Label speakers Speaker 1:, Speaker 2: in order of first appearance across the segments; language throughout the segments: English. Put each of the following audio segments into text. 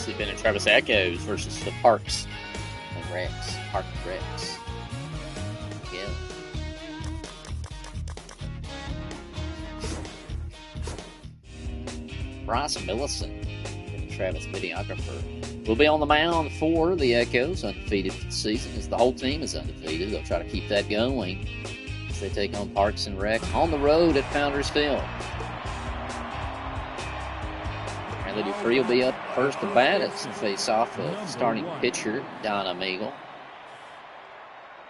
Speaker 1: previously been at Travis Echoes versus the Parks and Recs. Park and Recs. Yeah. Bryce Millicent, the Travis videographer, will be on the mound for the Echoes, undefeated for the season, as the whole team is undefeated. They'll try to keep that going as they take on Parks and Rec on the road at Founders Field. Bradley Dupree will be up first to bat as they face off of starting pitcher Donna Meagle.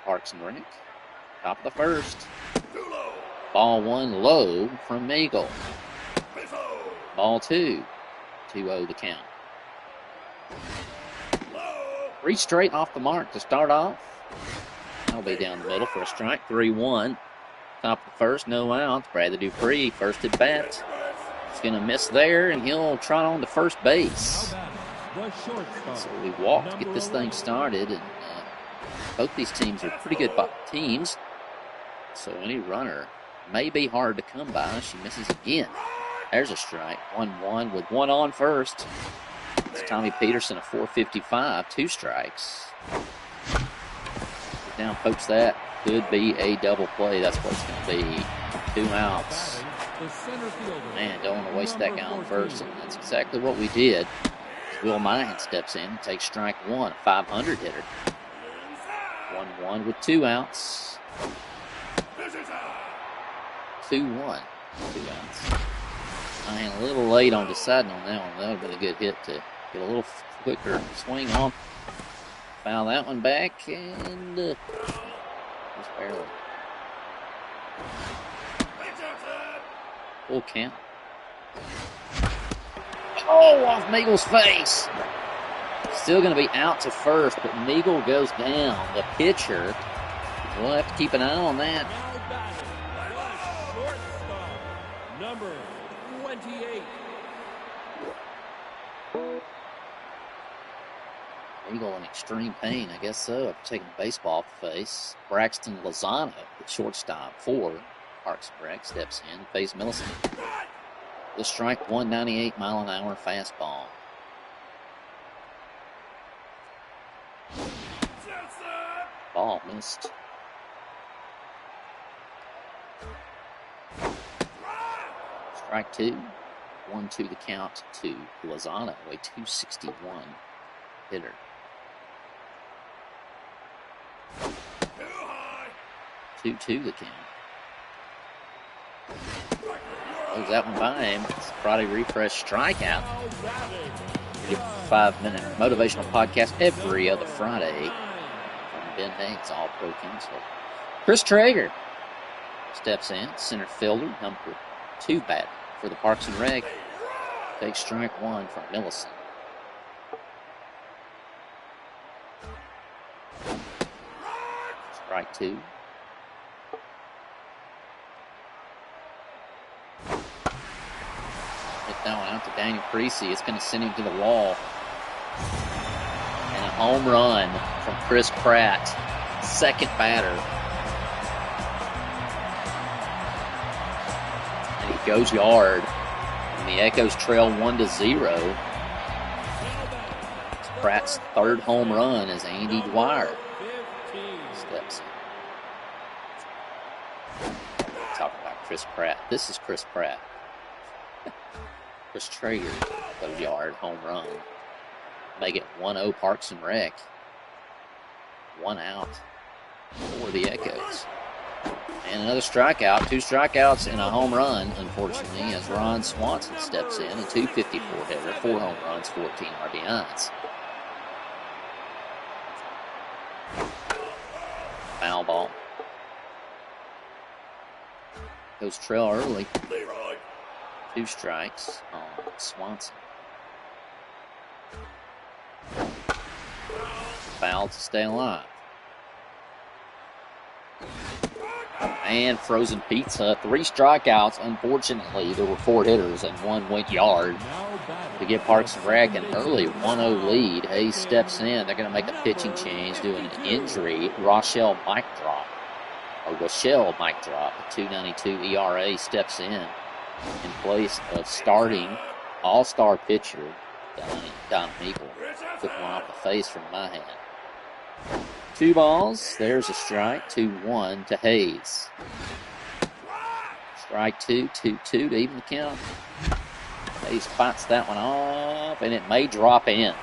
Speaker 1: Parks and Rec, top of the first. Ball one low from Meagle. Ball two, 2-0 the count. 3 straight off the mark to start off. That'll be down the middle for a strike. 3-1. Top of the first, no outs. Bradley Dupree, first at bat. He's going to miss there, and he'll trot on to first base. So we walk to get this thing started, and both these teams are pretty good teams. So any runner may be hard to come by. She misses again. There's a strike. 1-1 with one on first. It's Tommy Peterson, a 4.55, 2 strikes. Down pokes that. Could be a double play. That's what it's going to be. 2 outs. Man, don't want to waste that guy on first, and that's exactly what we did. Will Mahan steps in and takes strike 1, a 500 hitter. 1-1 with 2 outs. 2-1. 2 outs. Mahan a little late on deciding on that one. That would have been a good hit to get a little quicker swing on. Foul that one back, and just barely. Full count. Oh, off Meagle's face. Still going to be out to first, but Meagle goes down. The pitcher, we'll have to keep an eye on that.
Speaker 2: Number 28.
Speaker 1: Meagle in extreme pain, I guess so, after taking the baseball off the face. Braxton Lozano, the shortstop for Parks and Rec, steps in, face Millicent. The strike, 198 mile an hour fastball. Ball missed. Strike 2. 1-2 the count to Lozano, a 261 hitter. 2-2 the count. Close that one by him. It's Friday Refresh strikeout. 5-minute motivational podcast every other Friday from Ben Hayes, All Pro Council. Chris Traeger steps in, center fielder, number 2 batter for the Parks and Rec. Takes strike 1 from Millicent. Strike 2. Hit that one out to Daniel Creasy. It's going to send him to the wall. And a home run from Chris Pratt, second batter. And he goes yard. And the Echoes trail 1-0. It's Pratt's third home run as Andy Dwyer steps in. Talk about Chris Pratt. This is Chris Pratt. Chris Traeger goes yard, home run. Make it 1-0 Parks and Rec. 1 out for the Echoes. And another strikeout. 2 strikeouts and a home run, unfortunately, as Ron Swanson steps in. A 254 hitter, 4 home runs, 14 RBIs. Foul ball. Goes trail early. 2 strikes on Swanson. Foul to stay alive. And frozen pizza. 3 strikeouts. Unfortunately, there were 4 hitters and 1 went yard to give Parks and Rec an early 1-0 lead. Hayes steps in. They're going to make a pitching change due to an injury. Rochelle mic drop. A 2.92 ERA steps in place of starting all-star pitcher Don Eagle took one off the face from my hand. 2 balls. There's a strike. 2-1 to Hayes. Strike 2, 2-2 to even the count. Hayes fights that one off, and it may drop in.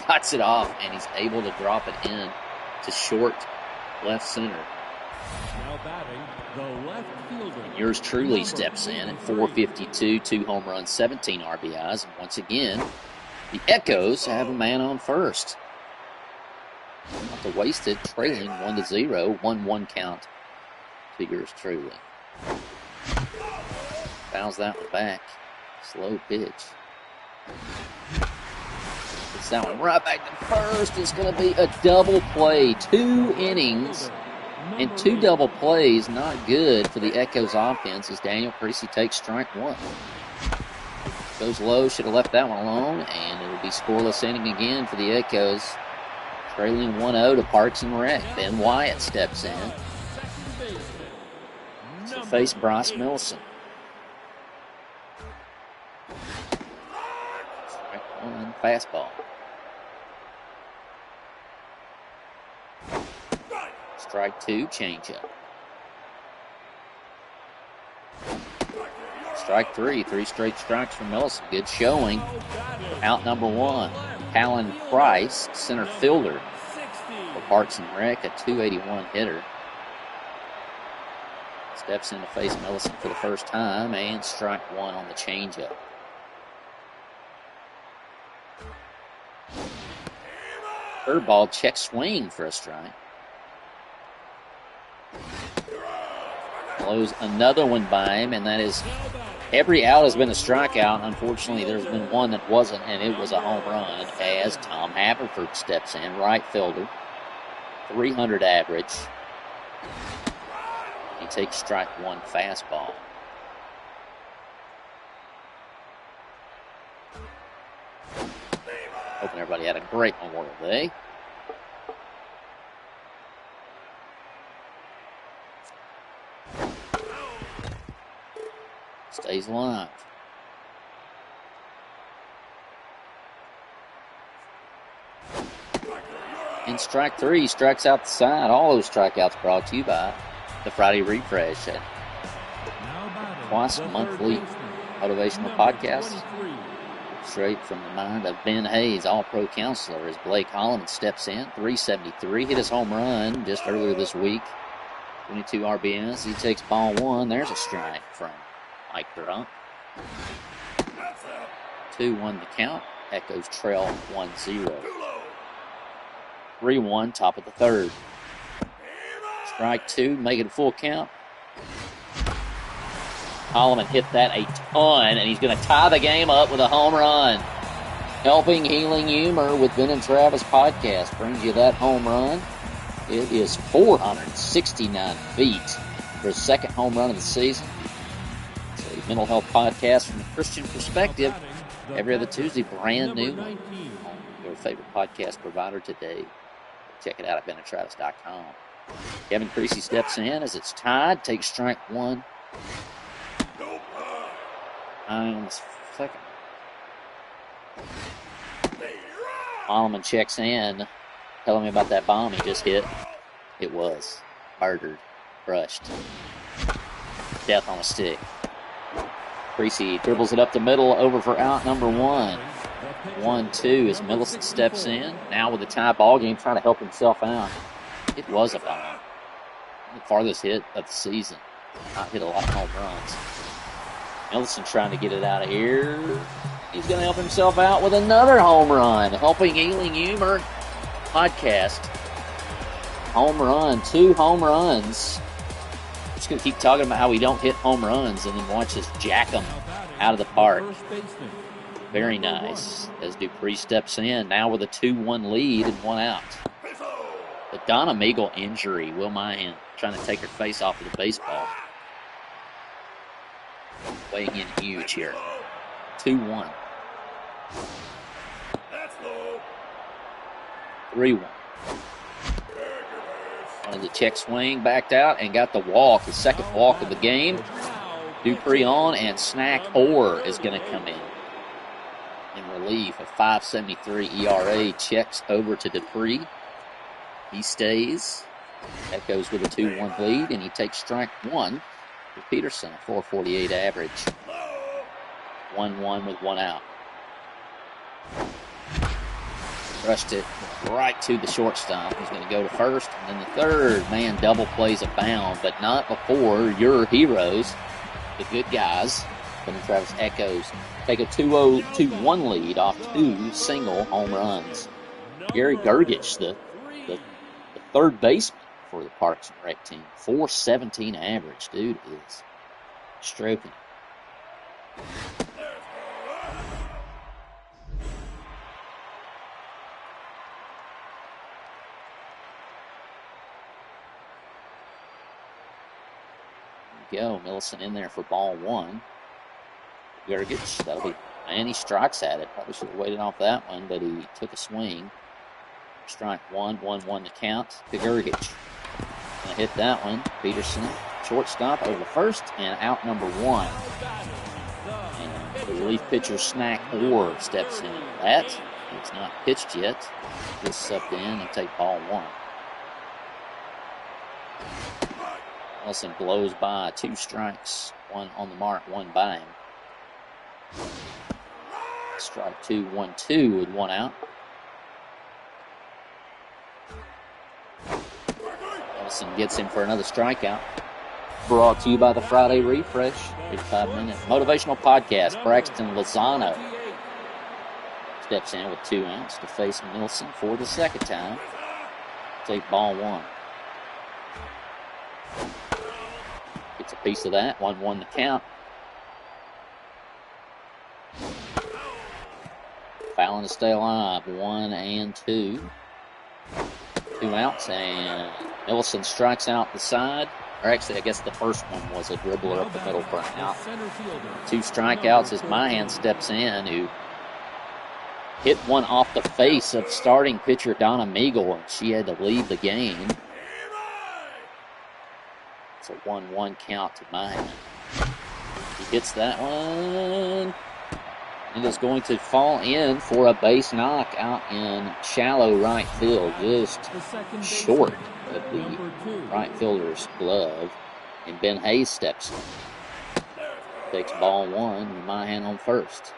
Speaker 1: Fights it off, and he's able to drop it in to short left center.
Speaker 2: Now batting, the left fielder.
Speaker 1: And yours truly steps in at 452, 2 home runs, 17 RBIs. And once again, the Echoes have a man on first. Not to waste it, trailing 1-0, 1-1 count to yours truly. Fouls that one back. Slow pitch. It's that one right back to first. It's going to be a double play. 2 innings and 2 double plays. Not good for the Echoes offense as Daniel Creasy takes strike 1. Goes low. Should have left that one alone. And it'll be scoreless inning again for the Echoes. Trailing 1-0 to Parks and Rec. Ben Wyatt steps in to face Bryce Milson. Strike 1, fastball. Strike 2, changeup. Strike 3, 3 straight strikes for Milson. Good showing. Out number 1, Alan Price, center fielder for Parks and Rec, a .281 hitter. Steps in to face Millicent for the first time, and strike 1 on the changeup. Curveball, check swing for a strike. Blows another one by him, and that is every out has been a strikeout. Unfortunately, there's been one that wasn't, and it was a home run as Tom Haverford steps in, right fielder, 300 average. He takes strike 1, fastball. Hoping everybody had a great Memorial Day. Stays alive. In strike 3, strikes out the side. All those strikeouts brought to you by the Friday Refresh. Twice monthly motivational podcasts. Straight from the mind of Ben Hayes, All-Pro counselor, as Blake Holloman steps in. 373, hit his home run just earlier this week. 22 RBIs. He takes ball 1. There's a strike from Mike Grump. 2-1 the count. Echoes trail 1-0. 3-1, top of the third. Strike 2, make it a full count. Holloman hit that a ton, and he's going to tie the game up with a home run. Helping Healing Humor with Ben and Travis podcast brings you that home run. It is 469 feet for his second home run of the season. It's a mental health podcast from a Christian perspective. Every other Tuesday, brand new on your favorite podcast provider today. Check it out at benandtravis.com. Kevin Creasy steps in as it's tied, takes strike 1. On the second. Holloman checks in, telling me about that bomb he just hit. It was murdered, crushed. Death on a stick. Creasy dribbles it up the middle, over for out number 1. 1-2 as Millicent steps in. Now with a tie ball game, trying to help himself out. It was a bomb. The farthest hit of the season. Not hit a lot of home runs. Millicent trying to get it out of here. He's going to help himself out with another home run. Helping Healing Humor podcast. Home run. 2 home runs. I'm just going to keep talking about how we don't hit home runs and then watch us jack them out of the park. Very nice. As Dupree steps in, now with a 2-1 lead and 1 out. The Donna Meagle injury, Will Mahan trying to take her face off of the baseball. Weighing in huge here. 2-1. 3-1. Wanted the check swing, backed out, and got the walk. The second walk of the game. Dupree on, and Snack Orr is going to come in. in relief. A 5.73 ERA checks over to Dupree. He stays. Echoes with a 2-1 lead, and he takes strike one with Peterson, a 4.48 average. 1-1 with one out. Brushed it right to the shortstop. He's going to go to first, and then the third man double plays a bound, but not before your heroes, the good guys, from Travis Echoes, take a 2-1 lead off two single home runs. Gary Gergich, the third baseman for the Parks and Rec team, 4.17 average. Dude is stroking. Go. Millicent in there for ball one. Gergich, that'll be, and he strikes at it. Probably should have waited off that one, but he took a swing. Strike one, 1-1 to count to Gergich. Gonna hit that one. Peterson, shortstop over first, and out number one. And the relief pitcher Snack Orr steps in. That is not pitched yet. Just subbed in and take ball one. Wilson blows by, 2 strikes, 1 on the mark, 1 by him. Strike 2, 1-2 with 1 out. Wilson gets him for another strikeout. Brought to you by the Friday Refresh, 55-minute motivational podcast. Braxton Lozano steps in with 2 outs to face Milson for the second time. Take ball one. Gets a piece of that. 1-1 to count. Fallon to stay alive. 1 and 2. 2 outs, and Millicent strikes out the side. Or actually, I guess the first one was a dribbler up the middle for an out. 2 strikeouts as Mahan steps in, who hit one off the face of starting pitcher Donna Meagle, and she had to leave the game. It's a 1-1 count to Mahan. He hits that one. And is going to fall in for a base knock out in shallow right field, just short of the right fielder's glove. And Ben Hayes steps in. Takes ball one, and Mahan on first.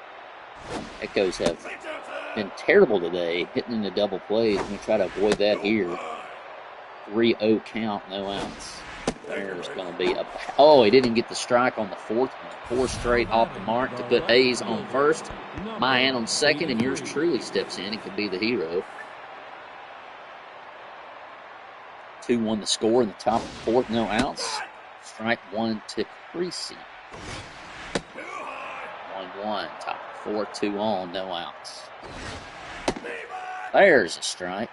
Speaker 1: Echoes have been terrible today, hitting into double plays. I'm going to try to avoid that here. 3-0 count, no outs. There's going to be a... Oh, he didn't get the strike on the fourth one. 4 straight off the mark to put Hayes on first. Mahan on second, and yours truly steps in. It could be the hero. 2-1 the score in the top of the fourth, no outs. Strike one to Creasy. 1-1, top of the fourth, 2 on, no outs. There's a strike.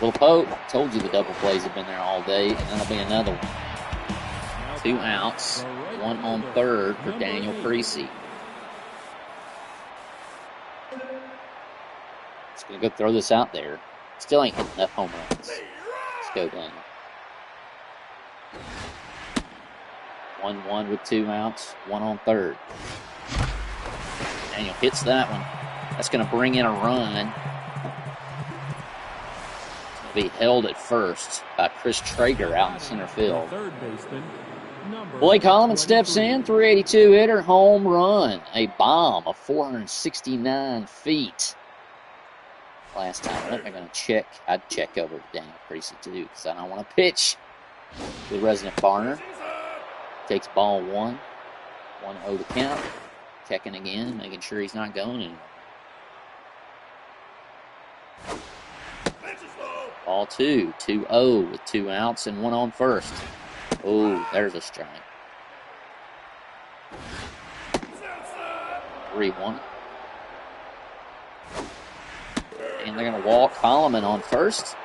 Speaker 1: Little Pope, told you the double plays have been there all day, and that'll be another one. 2 outs, 1 on third for Daniel Creasy. Just going to go throw this out there. Still ain't hitting enough home runs. Let's go, Glenn. 1-1 with 2 outs, 1 on third. Daniel hits that one. That's going to bring in a run. Be held at first by Chris Traeger out in center field. Blake Holloman steps in, 382 hitter, home run. A bomb of 469 feet. Last time, what am I going to check? I'd check over to Daniel Creasy too, because I don't want to pitch. The resident Barner takes ball one. 1-0 to count. Checking again, making sure he's not going anywhere. Ball 2, 2-0 with 2 outs and 1 on first. Oh, there's a strike. 3-1. And they're going to walk Holloman on first.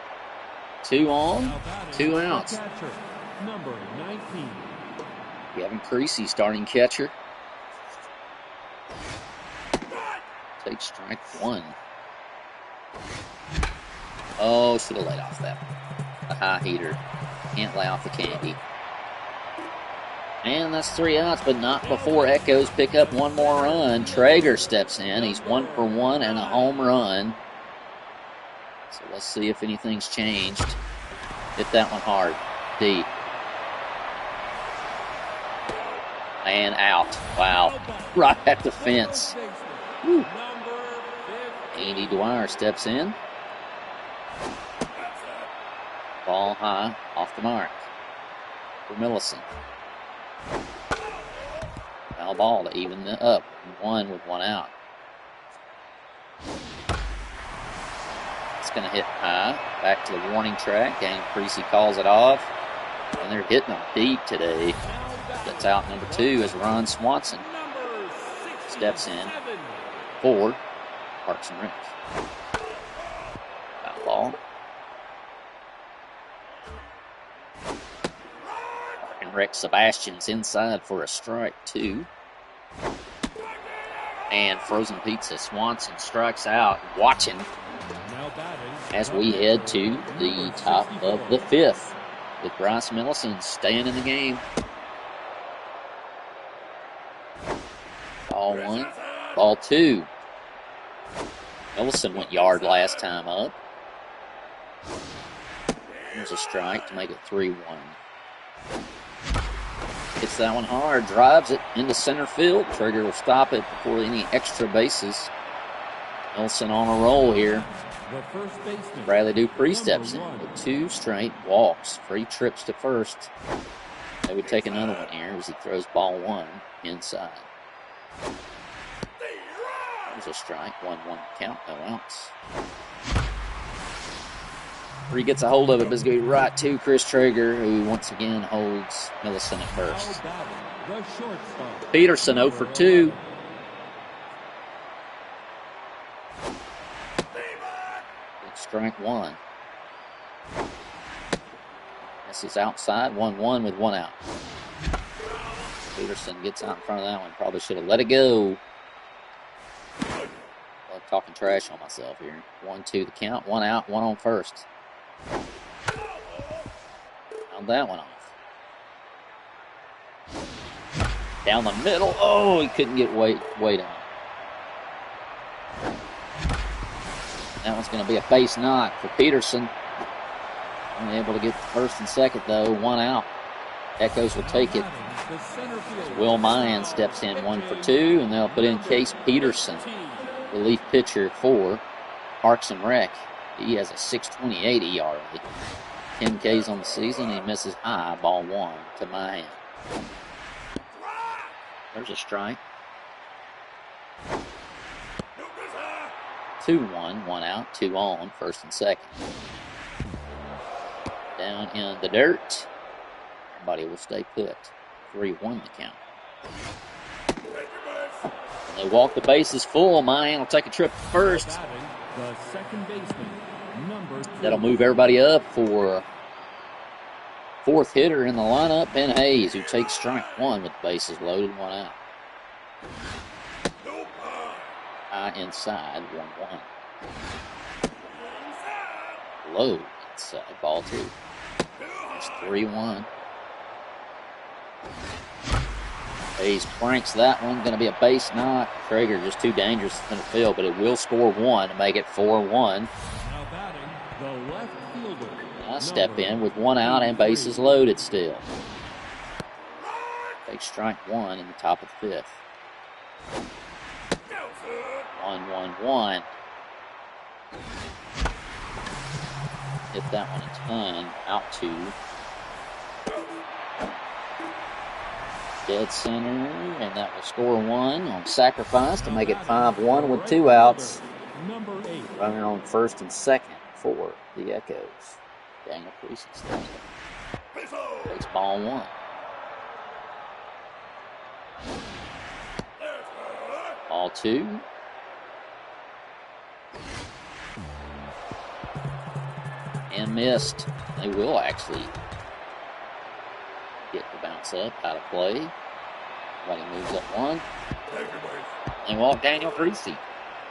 Speaker 1: 2 on, 2 outs.
Speaker 2: Number 19.
Speaker 1: Gavin Creasy, starting catcher. Takes strike 1. Oh, should have laid off that one. A high heater. Can't lay off the candy. And that's 3 outs, but not before Echoes pick up one more run. Traeger steps in. He's 1 for 1 and a home run. So let's see if anything's changed. Hit that one hard. Deep. And out. Wow. Right at the fence. Woo. Andy Dwyer steps in. Ball high, off the mark for Millicent. Foul ball to even it up. 1 with 1 out. It's going to hit high. Back to the warning track. Daniel Creasy calls it off. And they're hitting them deep today. That's out number 2 as Ron Swanson steps in for Parks and Rec. Foul ball. Rex Sebastian's inside for a strike 2. And Frozen Pizza Swanson strikes out, watching as we head to the top of the 5th with Bryce Millicent staying in the game. Ball 1, ball 2. Millicent went yard last time up. There's a strike to make it 3-1. Hits that one hard, drives it into center field. Traeger will stop it before any extra bases. Nelson on a roll here. Bradley Dupree steps in with 2 straight walks. 3 trips to first. They would take another one here as he throws ball 1 inside. There's a strike, 1-1 count, no outs. He gets a hold of it, but it's going to be right to Chris Traeger, who once again holds Millicent at first. Peterson 0 for 2. Strike 1. This is outside, 1-1 with 1 out. Peterson gets out in front of that one. Probably should have let it go. I'm talking trash on myself here. 1-2 the count, 1 out, 1 on first. Found that one off. Down the middle. Oh, he couldn't get weight on. That one's going to be a base knock for Peterson. Only able to get the first and second, though. 1 out. Echoes will take it. Will Mayan steps in 1 for 2, and they'll put in Case Peterson, relief pitcher for Parks and Rec. He has a 6.28 ERA. 10 Ks on the season. He misses high, ball 1 to Mayan. There's a strike. 2-1, 1 out, 2 on, first and second. Down in the dirt. Everybody will stay put. 3-1 the count. They walk the bases full. Mayan will take a trip first.
Speaker 2: The second baseman, number 2.
Speaker 1: That'll move everybody up for 4th hitter in the lineup, Ben Hayes, who takes strike 1 with the bases loaded, 1 out. High inside, 1-1. Low inside, ball 2. It's 3-1. Hayes cranks that one. Going to be a base knock. Traeger just too dangerous in the field, but it will score 1 to make it 4-1.
Speaker 2: Now batting, the left fielder.
Speaker 1: I step in with 1 out and bases loaded still. Take strike 1 in the top of the 5th. 1-1-1. Hit that one a ton. Out to dead center, and that will score 1 on sacrifice to make it 5-1 with 2 outs.
Speaker 2: Number 8.
Speaker 1: Running on first and second for the Echoes. Daniel Creasy standing. Takes ball 1. Ball 2. And missed. They will actually get the bounce up out of play. Everybody moves up 1. And walk Daniel Creasy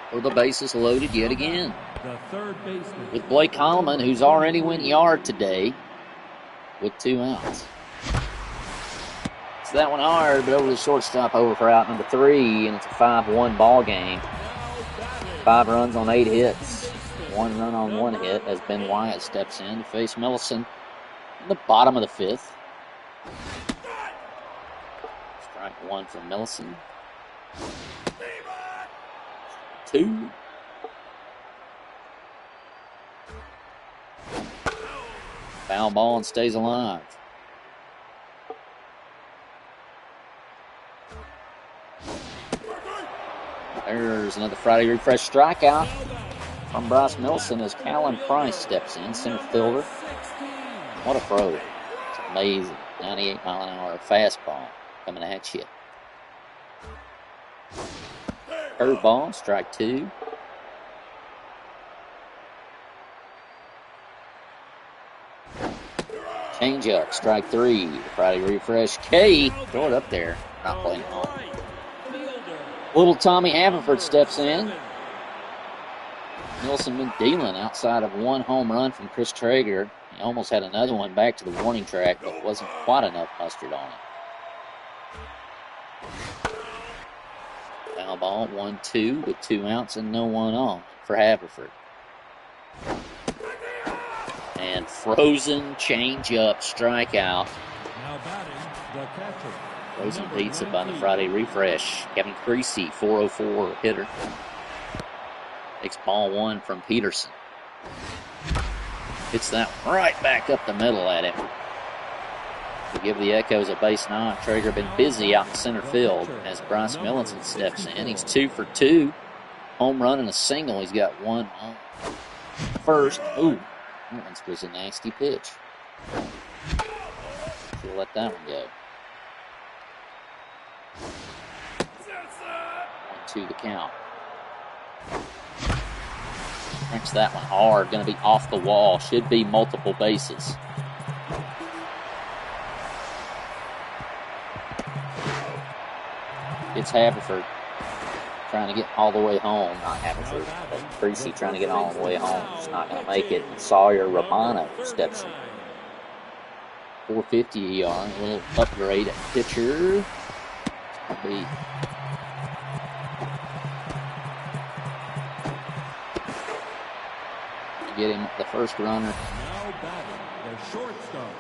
Speaker 1: for the bases loaded yet again.
Speaker 2: The third baseman.
Speaker 1: With Blake Holloman, who's already went yard today with 2 outs. It's that one hard, but over the shortstop, over for out number 3, and it's a 5-1 ball game. 5 runs on 8 hits. 1 run on 1 hit as Ben Wyatt steps in to face Millison in the bottom of the 5th. Strike 1 from Millison. 2. Foul ball and stays alive. There's another Friday refresh strikeout from Bryce Millison as Callan Price steps in, center fielder. What a throw. It's amazing. 98-mile-an-hour fastball coming at you. Curveball, strike 2. Changeup, strike 3. Friday refresh. K, throw it up there. Not playing home. Little Tommy Haverford steps in. Millison been dealing outside of 1 home run from Chris Traeger. He almost had another one back to the warning track, but wasn't quite enough mustard on it. Foul ball, 1-2 with 2 outs and no one on for Haverford. And frozen changeup strikeout.
Speaker 2: Now batting, the catcher.
Speaker 1: Frozen pizza by the Friday refresh. Kevin Creasy, 404 hitter. Takes ball 1 from Peterson. Hits that right back up the middle at him. To give the Echoes a base knock. Traeger been busy out in center field as Bryce Millison steps in. He's 2 for 2. Home run and a single. He's got 1 on first. Ooh, that was a nasty pitch. Should let that one go. 1-2 the count. Strikes that one hard. Going to be off the wall. Should be multiple bases. It's Haverford trying to get all the way home. Not Haverford, but Creasy trying to get all the way home. Just not going to make it. Sawyer Romano steps in. 450 ER. A little upgrade at pitcher. It's going to be get him the first runner.
Speaker 2: Now batting, the shortstop.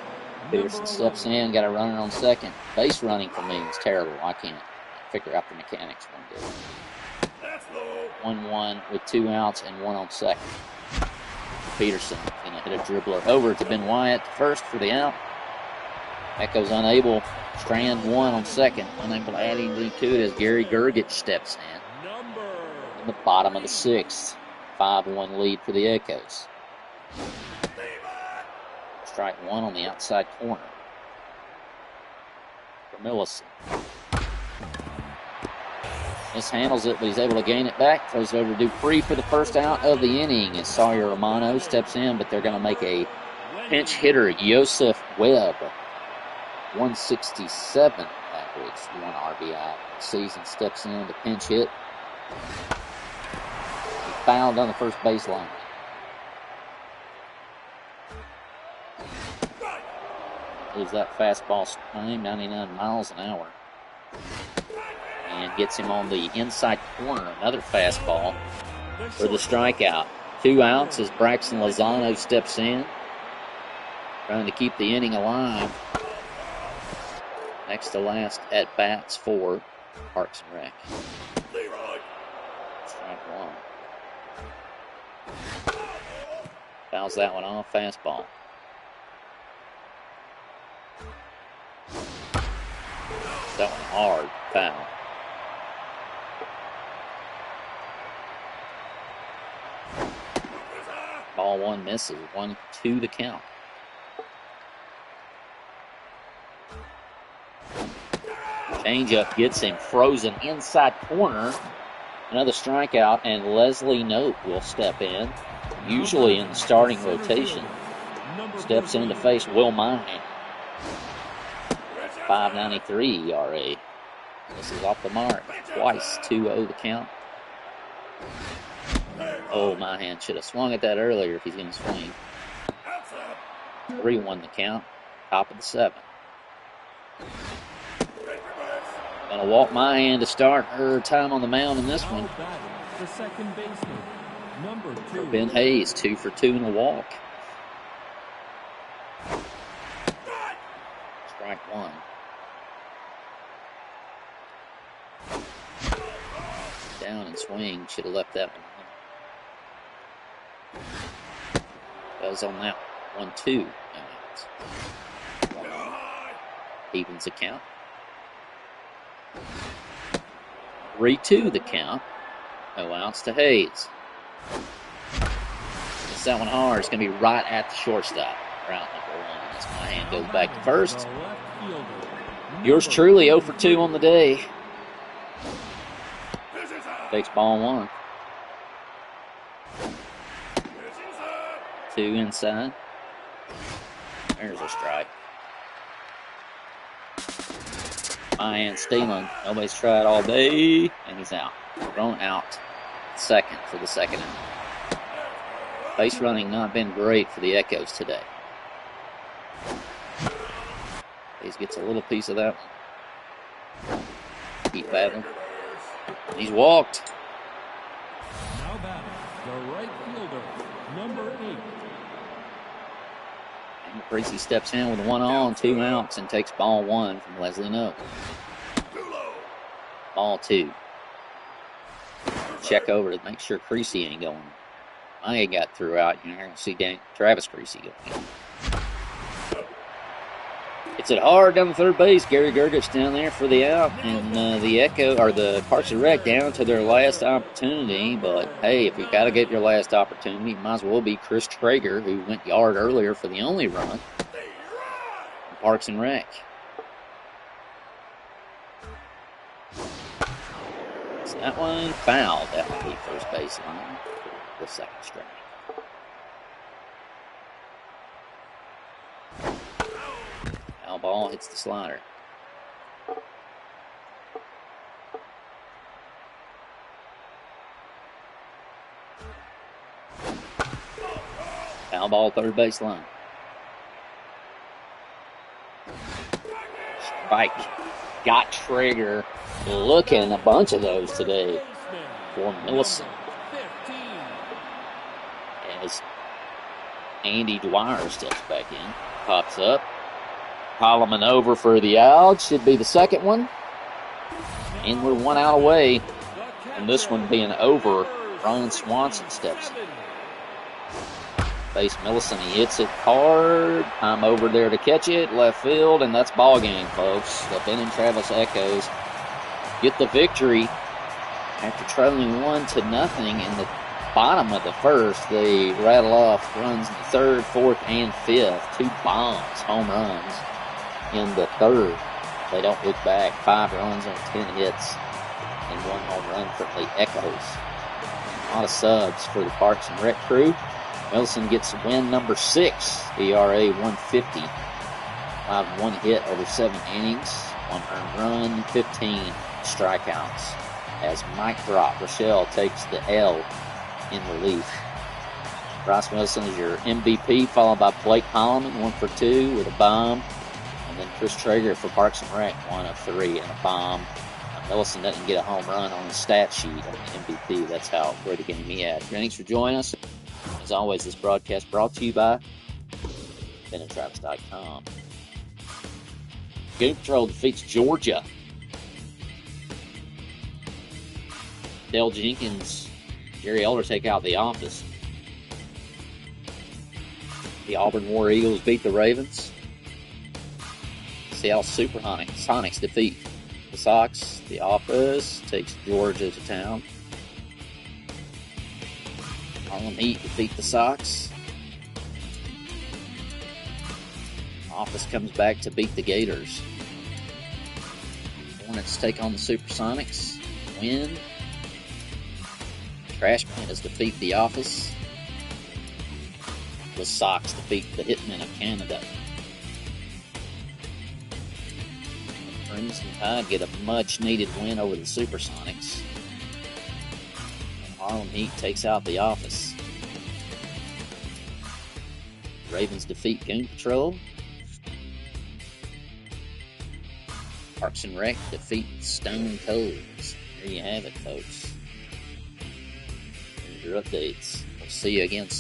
Speaker 1: Peterson steps in, got a runner on second. Base running for me is terrible. I can't figure out the mechanics one day. 1-1 with 2 outs and 1 on second. Peterson gonna hit a dribbler over to Ben Wyatt first for the out. Echoes unable. Strand 1 on second. Unable to add anything to it as Gary Gergich steps in the bottom of the 6th. 5-1 lead for the Echoes. Strike 1 on the outside corner for Millison. Mishandles it, but he's able to gain it back. Throws it over to Dupree for the first out of the inning as Sawyer Romano steps in, but they're going to make a pinch hitter, Joseph Webb. 167 average, 1 RBI. Season steps in to pinch hit. Fouled on the first baseline. Is that fastball swing, 99 miles an hour. And gets him on the inside corner. Another fastball for the strikeout. 2 outs as Braxton Lozano steps in. Trying to keep the inning alive. Next to last at bats for Parks and Rec. Strike 1. Fouls that one off, fastball. That one hard, foul. Ball 1 misses, 1-2 the count. Changeup gets him frozen inside corner. Another strikeout, and Leslie Nope will step in, usually in the starting rotation. Steps in to face Will Monahan. 5.93 ERA. This is off the mark twice. 2-0 the count. Oh, Monahan should have swung at that earlier if he's going to swing. 3-1 the count. Top of the 7th. Gonna walk Mayan to start her time on the mound in this one.
Speaker 2: Now batting, the second baseman, number 2.
Speaker 1: Ben Hayes, 2 for 2 in a walk. Strike one. Down and swing. Should have left that one. Does on that 1-2. Evens the count. 3-2 the count. No outs to Hayes. It's that one hard. It's going to be right at the shortstop. Route number 1. As my hand goes back to first.
Speaker 2: The left fielder,
Speaker 1: Yours
Speaker 2: number
Speaker 1: truly 0 for 2 on the day. Takes ball 1. 2 inside. There's a strike. Mayan stealing. Nobody's tried all day. And he's out. Thrown out. Second for the second out. Base running not been great for the Echoes today. Hayes gets a little piece of that one. Keep battling. He's walked.
Speaker 2: Now batting, the right fielder, number 8.
Speaker 1: And Creasy steps in with 1 on, 2 outs, and takes ball 1 from Leslie Nook. Ball 2. Check over to make sure Creasy ain't going. I ain't got through out. You're going to see Travis Creasy going. It's it hard down the third base. Gary Gergich down there for the out, and the Echo or the Parks and Rec down to their last opportunity. But hey, if you got to get your last opportunity, it might as well be Chris Traeger, who went yard earlier for the only run. Parks and Rec. Is that one fouled at the first baseline? The second strike. Foul ball hits the slider. Foul ball, third baseline. Strike. Got Traeger looking a bunch of those today for Millicent. As Andy Dwyer steps back in, pops up. Holloman over for the out. Should be the second one. And we're 1 out away. And this one being over. Ron Swanson steps in. Face Millicent. He hits it hard. I'm over there to catch it. Left field. And that's ball game, folks. The Ben and Travis Echoes get the victory after trailing 1-0 in the bottom of the first. They rattle off runs in the third, fourth, and fifth. 2 bombs, home runs in the third. They don't look back. 5 runs on 10 hits and 1 home run from the Echoes. A lot of subs for the Parks and Rec crew. Millicent gets win number 6, ERA 150. 1 hit over 7 innings, 1 earned run, 15 strikeouts. As Mike Rochelle takes the L in relief. Bryce Millicent is your MVP, followed by Blake Holloman, 1 for 2 with a bomb. And then Chris Traeger for Parks and Rec, 1 of 3 and a bomb. Millicent doesn't get a home run on the stat sheet on the MVP. That's how great a game he had. Thanks for joining us. As always, this broadcast brought to you by BenandTravis.com. Goon Patrol defeats Georgia. Dale Jenkins, Jerry Elder take out the office. The Auburn War Eagles beat the Ravens. Seattle Supersonics defeat the Sox. The office takes Georgia to town. Harlem Heat defeat the Sox. Office comes back to beat the Gators. Hornets take on the Supersonics. Win. Trash Pandas defeat the Office. The Sox defeat the Hitmen of Canada. The Crimson Tide get a much-needed win over the Supersonics. Harlem Heat takes out the Office. Ravens defeat Goon Patrol. Parks and Rec defeats Stone Coves. There you have it, folks. There's your updates. We'll see you again soon.